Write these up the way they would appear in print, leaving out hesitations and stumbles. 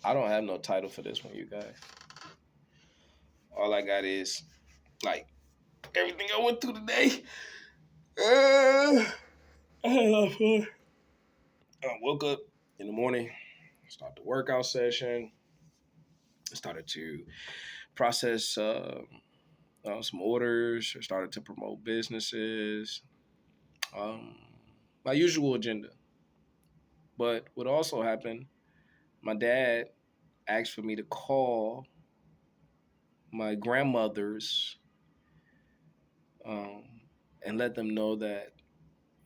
I don't have no title for this one, you guys. All I got is like everything I went through today. I had a lot of fun. I woke up in the morning, started the workout session, started to process some orders, started to promote businesses, um, my usual agenda. But what also happened, my dad asked for me to call my grandmothers um, and let them know that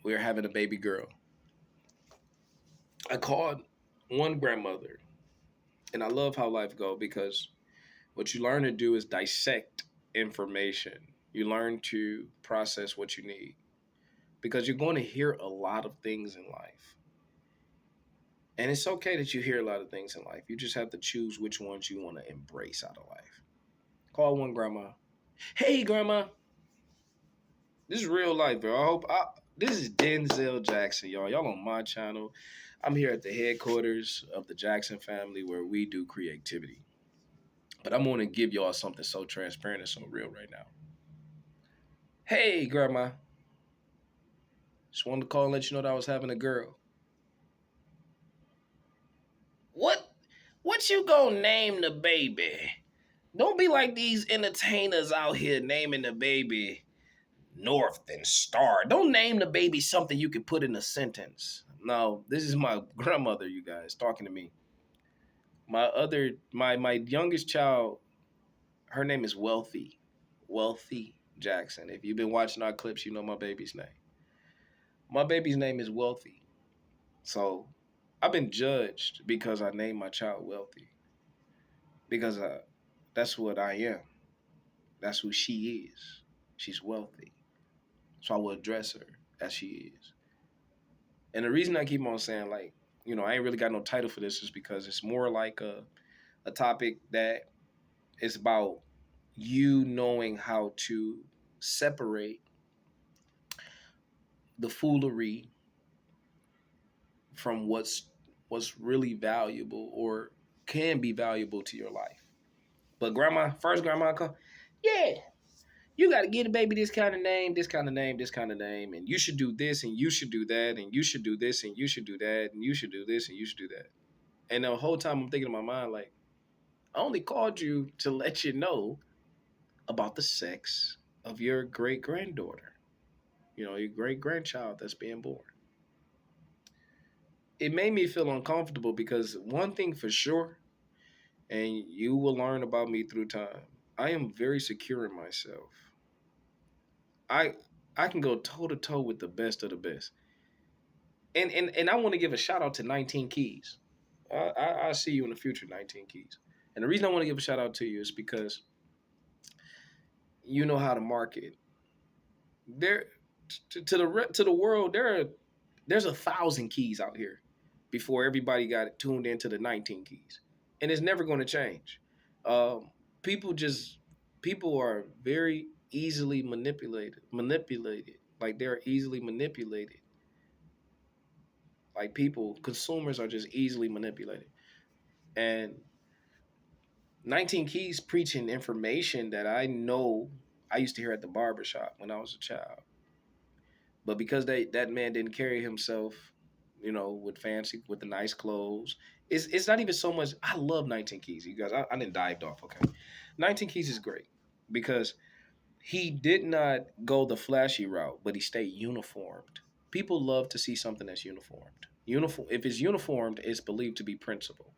we're having a baby girl. I called one grandmother, and I love how life go because what you learn to do is dissect information. You learn to process what you need because you're going to hear a lot of things in life. And it's okay that you hear a lot of things in life. You just have to choose which ones you want to embrace out of life. Call one grandma. Hey, grandma. This is real life, bro. This is Denzel Jackson, y'all. Y'all on my channel. I'm here at the headquarters of the Jackson family where we do creativity. But I'm going to give y'all something so transparent and so real right now. Hey, grandma. Just wanted to call and let you know that I was having a girl. What? What you gonna name the baby? Don't be like these entertainers out here naming the baby North and Star. Don't name the baby something you can put in a sentence. No, this is my grandmother, you guys, talking to me. My youngest child, her name is Wealthy. Wealthy Jackson. If you've been watching our clips, you know my baby's name. My baby's name is Wealthy. So I've been judged because I named my child Wealthy. Because that's what I am. That's who she is. She's wealthy. So I will address her as she is. And the reason I keep on saying, like, I ain't really got no title for this is because it's more like a topic that is about you knowing how to separate the foolery from what's really valuable or can be valuable to your life. But first grandma call, yeah, you got to give the baby this kind of name, this kind of name, this kind of name, and you should do this, and you should do that, and you should do this, and you should do that, and you should do this, and you should do that. And the whole time I'm thinking in my mind, like, I only called you to let you know about the sex of your great granddaughter, your great grandchild that's being born. It made me feel uncomfortable because one thing for sure, and you will learn about me through time, I am very secure in myself. I I can go toe to toe with the best of the best. And I want to give a shout out to 19 Keys. I see you in the future, 19 Keys. And the reason I want to give a shout out to you is because you know how to market. There to the world, there's 1,000 keys out here before everybody got tuned into the 19 keys, and it's never going to change. Um, people just people are very easily manipulated. Like they're easily manipulated. Like consumers are just easily manipulated. And 19 Keys preaching information that I know I used to hear at the barbershop when I was a child. But because that man didn't carry himself, with the nice clothes, it's not even so much. I love 19 Keys, you guys. I didn't dived off. Okay, 19 Keys is great because he did not go the flashy route, but he stayed uniformed. People love to see something that's uniformed. Uniform. If it's uniformed, it's believed to be principle.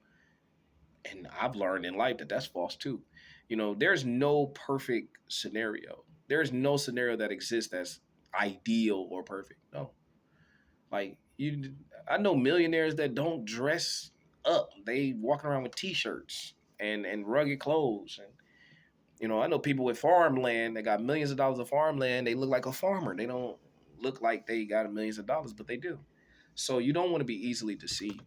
And I've learned in life that that's false too. There's no perfect scenario. There's no scenario that exists that's ideal or perfect. No. Like I know millionaires that don't dress up. They walking around with t-shirts and rugged clothes. And I know people with farmland that got millions of dollars of farmland. They look like a farmer. They don't look like they got millions of dollars, but they do. So you don't want to be easily deceived.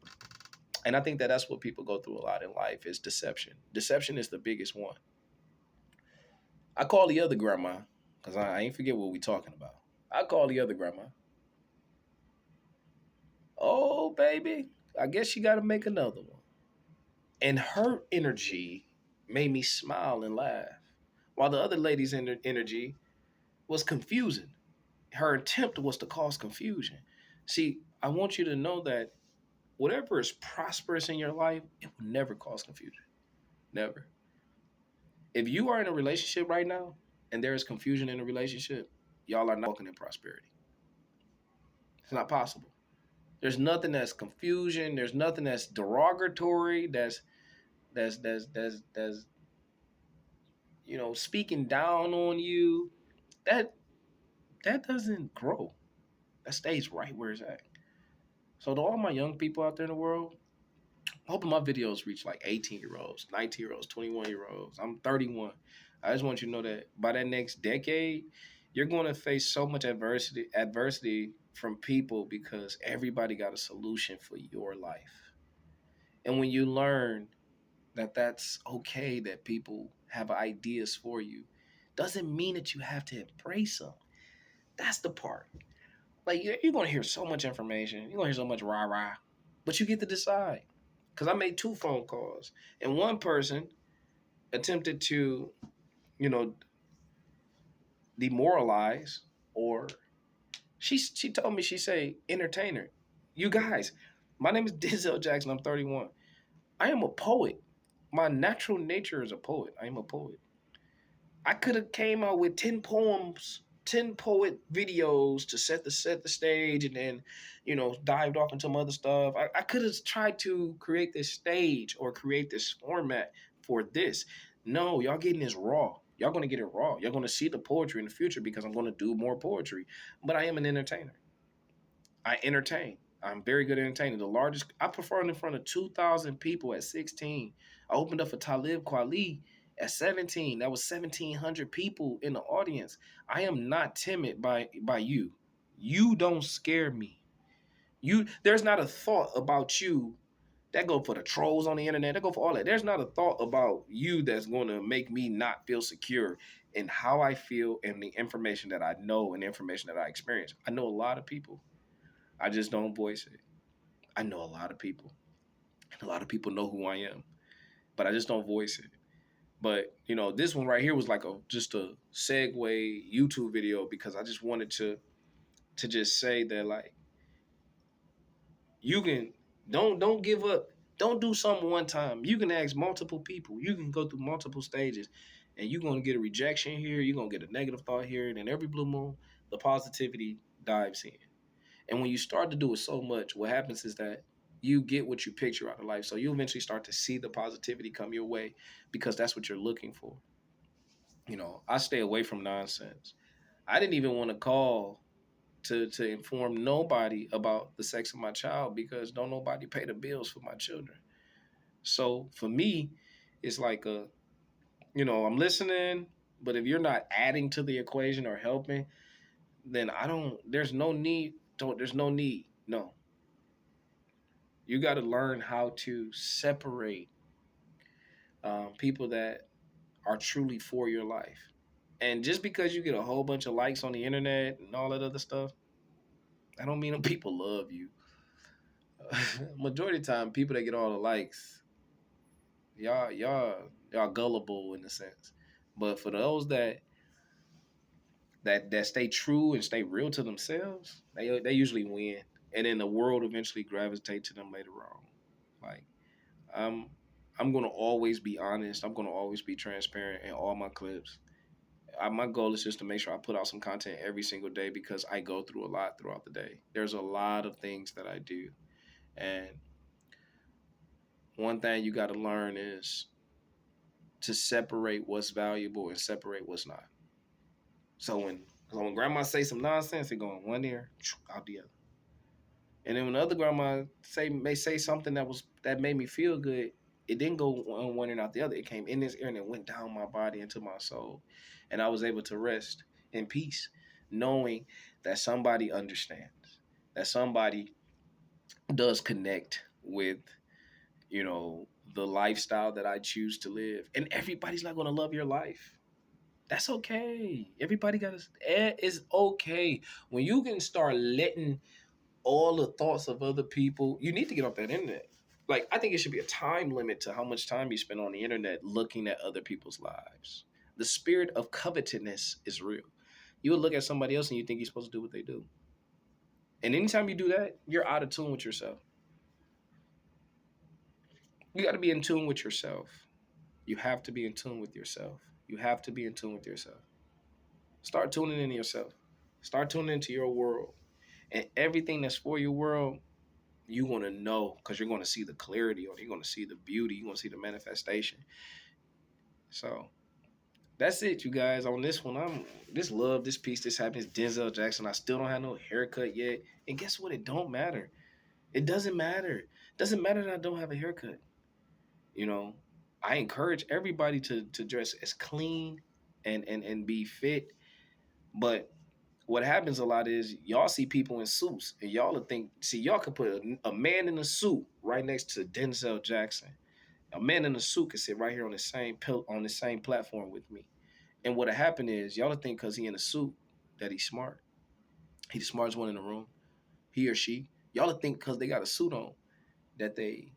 And I think that that's what people go through a lot in life is deception. Deception is the biggest one. I call the other grandma because I ain't forget what we talking about. I call the other grandma. Oh, baby, I guess you got to make another one. And her energy made me smile and laugh, while the other lady's energy was confusing. Her attempt was to cause confusion. See, I want you to know that whatever is prosperous in your life, it will never cause confusion. Never. If you are in a relationship right now and there is confusion in a relationship, y'all are not walking in prosperity. It's not possible. There's nothing that's confusion. There's nothing that's derogatory. That's speaking down on you. That that doesn't grow. That stays right where it's at. So to all my young people out there in the world, I'm hoping my videos reach like 18-year-olds, 19-year-olds, 21-year-olds. I'm 31. I just want you to know that by that next decade, you're going to face so much adversity from people because everybody got a solution for your life. And when you learn that that's okay, that people have ideas for you, doesn't mean that you have to embrace them. That's the part. Like you're gonna hear so much information, you're gonna hear so much rah rah, but you get to decide. Because I made 2 phone calls, and one person attempted to, you know, demoralize, or she told me, she say entertainer. You guys, my name is Denzel Jackson. I'm 31. I am a poet. My natural nature is a poet. I am a poet. I could have came out with 10 poems, 10 poet videos to set the stage, and then, dived off into some other stuff. I could have tried to create this stage or create this format for this. No, y'all getting this raw. Y'all gonna get it raw. Y'all gonna see the poetry in the future because I'm gonna do more poetry. But I am an entertainer. I entertain. I'm very good at entertaining. The largest I performed in front of 2,000 people at 16. I opened up for Talib Kweli at 17. That was 1,700 people in the audience. I am not timid by you. You don't scare me. There's not a thought about you that go for the trolls on the internet. That go for all that. There's not a thought about you that's going to make me not feel secure in how I feel and the information that I know and the information that I experience. I know a lot of people. I just don't voice it. I know a lot of people. A lot of people know who I am, but I just don't voice it. But this one right here was like just a segue YouTube video because I just wanted to just say that, like, you can don't give up. Don't do something one time. You can ask multiple people. You can go through multiple stages, and you're gonna get a rejection here. You're gonna get a negative thought here, and then every blue moon, the positivity dives in. And when you start to do it so much, what happens is that you get what you picture out of life. So you eventually start to see the positivity come your way because that's what you're looking for. I stay away from nonsense. I didn't even want to call to inform nobody about the sex of my child because don't nobody pay the bills for my children. So for me, it's like I'm listening, but if you're not adding to the equation or helping, then I don't. There's no need. There's no need. No, you got to learn how to separate people that are truly for your life. And just because you get a whole bunch of likes on the internet and all that other stuff, I don't mean them people love you. Majority of the time, people that get all the likes, y'all gullible in a sense. But for those that stay true and stay real to themselves, they usually win. And then the world eventually gravitate to them later on. Like I'm I'm gonna always be honest. I'm gonna always be transparent in all my clips. My goal is just to make sure I put out some content every single day because I go through a lot throughout the day. There's a lot of things that I do, and one thing you got to learn is to separate what's valuable and separate what's not. So when grandma say some nonsense, it going one ear out the other. And then when the other grandma may say something that made me feel good, it didn't go one ear and out the other. It came in this ear and it went down my body into my soul, and I was able to rest in peace, knowing that somebody understands, that somebody does connect with the lifestyle that I choose to live. And everybody's not going to love your life. That's okay. Everybody got to. It's okay when you can start letting all the thoughts of other people. You need to get off that internet. Like, I think it should be a time limit to how much time you spend on the internet looking at other people's lives. The spirit of covetousness is real. You would look at somebody else and you think you're supposed to do what they do. And anytime you do that, you're out of tune with yourself. You got to be in tune with yourself. You have to be in tune with yourself. You have to be in tune with yourself. Start tuning into yourself. Start tuning into your world. And everything that's for your world, you're going to know because you're going to see the clarity or you're going to see the beauty. You're going to see the manifestation. So that's it, you guys. On this one, I'm this love, this peace, this happiness, Denzel Jackson. I still don't have no haircut yet. And guess what? It don't matter. It doesn't matter. It doesn't matter that I don't have a haircut. You know, I encourage everybody to dress as clean and be fit. But what happens a lot is y'all see people in suits and y'all will think, see, y'all could put a man in a suit right next to Denzel Jackson. A man in a suit could sit right here on the same on the same platform with me. And what'll happen is y'all will think because he in a suit that he's smart. He's the smartest one in the room. He or she. Y'all will think because they got a suit on that they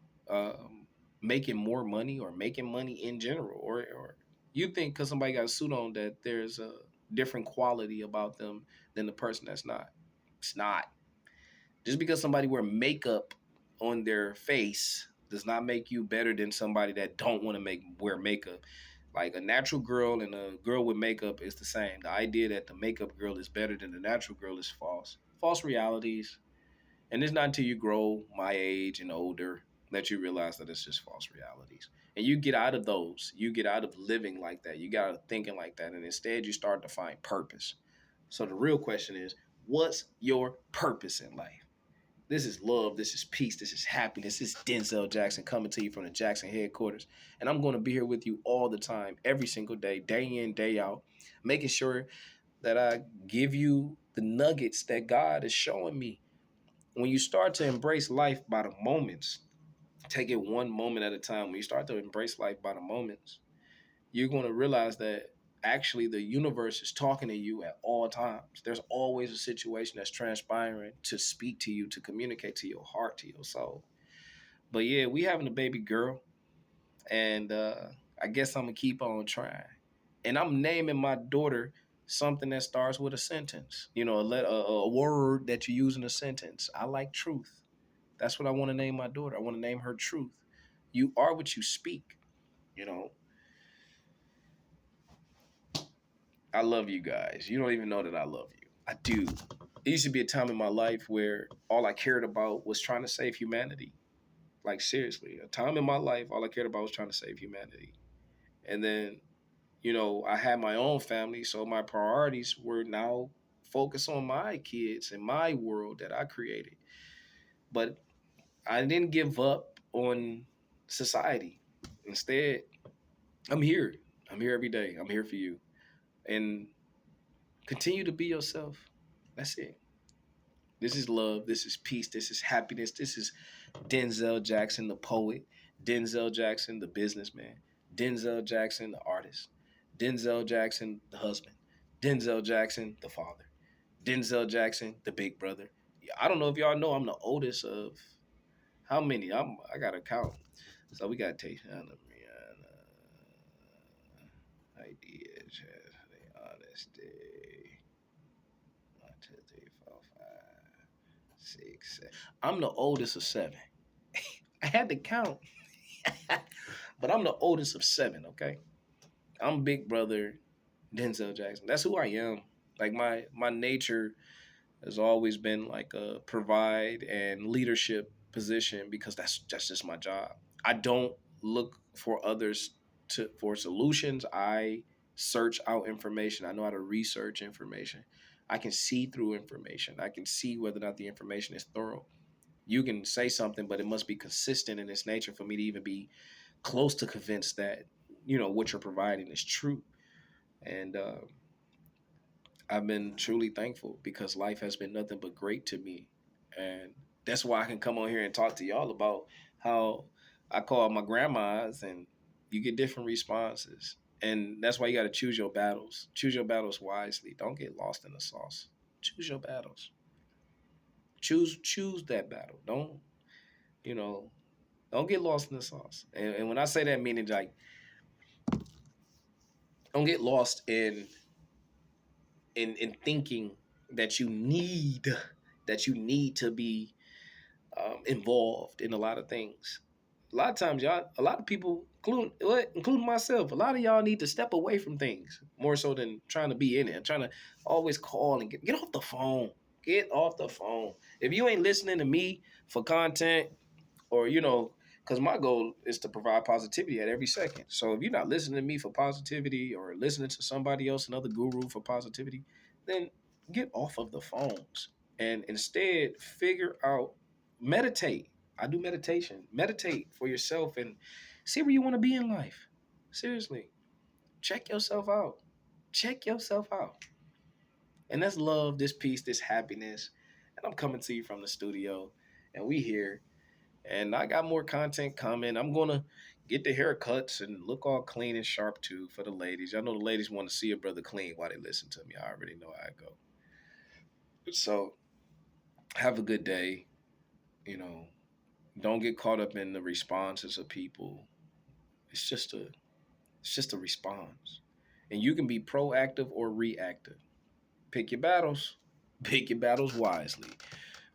making more money or making money in general, or you think because somebody got a suit on that there's a different quality about them than the person that's not. It's not. Just because somebody wear makeup on their face does not make you better than somebody that don't want to make wear makeup. Like a natural girl and a girl with makeup is the same. The idea that the makeup girl is better than the natural girl is false. False realities. And it's not until you grow my age and older that you realize that it's just false realities. And you get out of those. You get out of living like that. You get out of thinking like that. And instead, you start to find purpose. So the real question is, what's your purpose in life? This is love. This is peace. This is happiness. This is Denzel Jackson coming to you from the Jackson headquarters. And I'm going to be here with you all the time, every single day in, day out, making sure that I give you the nuggets that God is showing me. When you start to embrace life by the moments, take it one moment at a time. When you start to embrace life by the moments, you're going to realize that actually the universe is talking to you at all times. There's always a situation that's transpiring to speak to you, to communicate to your heart, to your soul. But yeah, we having a baby girl, and I guess I'm gonna keep on trying. And I'm naming my daughter something that starts with a sentence. You know, a word that you use in a sentence. I like truth. That's what I want to name my daughter. I want to name her truth. You are what you speak. You know, I love you guys. You don't even know that I love you. I do. It used to be a time in my life where all I cared about was trying to save humanity. Like, seriously, a time in my life, all I cared about was trying to save humanity. And then, you know, I had my own family, so my priorities were now focused on my kids and my world that I created. But I didn't give up on society. Instead, I'm here. I'm here every day. I'm here for you. And continue to be yourself. That's it. This is love. This is peace. This is happiness. This is Denzel Jackson, the poet. Denzel Jackson, the businessman. Denzel Jackson, the artist. Denzel Jackson, the husband. Denzel Jackson, the father. Denzel Jackson, the big brother. I don't know if y'all know I'm the oldest of how many. I gotta count. So we gotta take ideas, the honesty. 1, 2, 3, 4, 5, 6, 7. I'm the oldest of seven. I had to count, but I'm the oldest of seven. Okay, I'm Big Brother Denzel Jackson. That's who I am. Like my nature has always been like a provide and leadership position because that's just my job. I don't look for others to for solutions. I search out information. I know how to research information. I can see through information. I can see whether or not the information is thorough. You can say something, but it must be consistent in its nature for me to even be close to convinced that what you're providing is true. And I've been truly thankful because life has been nothing but great to me. And that's why I can come on here and talk to y'all about how I call my grandmas and you get different responses. And that's why you got to choose your battles. Choose your battles wisely. Don't get lost in the sauce. Choose your battles. Choose that battle. Don't, you know, Don't get lost in the sauce. And when I say that, meaning like, don't get lost in thinking that you need to be involved in a lot of things. A lot of times, a lot of people, including myself, a lot of y'all need to step away from things more so than trying to be in it. Trying to always call and get off the phone. Get off the phone. If you ain't listening to me for content, or because my goal is to provide positivity at every second. So if you're not listening to me for positivity or listening to somebody else, another guru for positivity, then get off of the phones and instead figure out, meditate. I do meditation. Meditate for yourself and see where you want to be in life. Seriously, check yourself out. Check yourself out. And that's love, this peace, this happiness. And I'm coming to you from the studio, and we here, and I got more content coming. I'm gonna get the haircuts and look all clean and sharp too for the ladies. I know the ladies want to see a brother clean while they listen to me. I already know how I go. So have a good day. You know, don't get caught up in the responses of people. It's just a response, and you can be proactive or reactive. Pick your battles. Pick your battles wisely.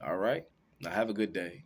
All right. Now have a good day.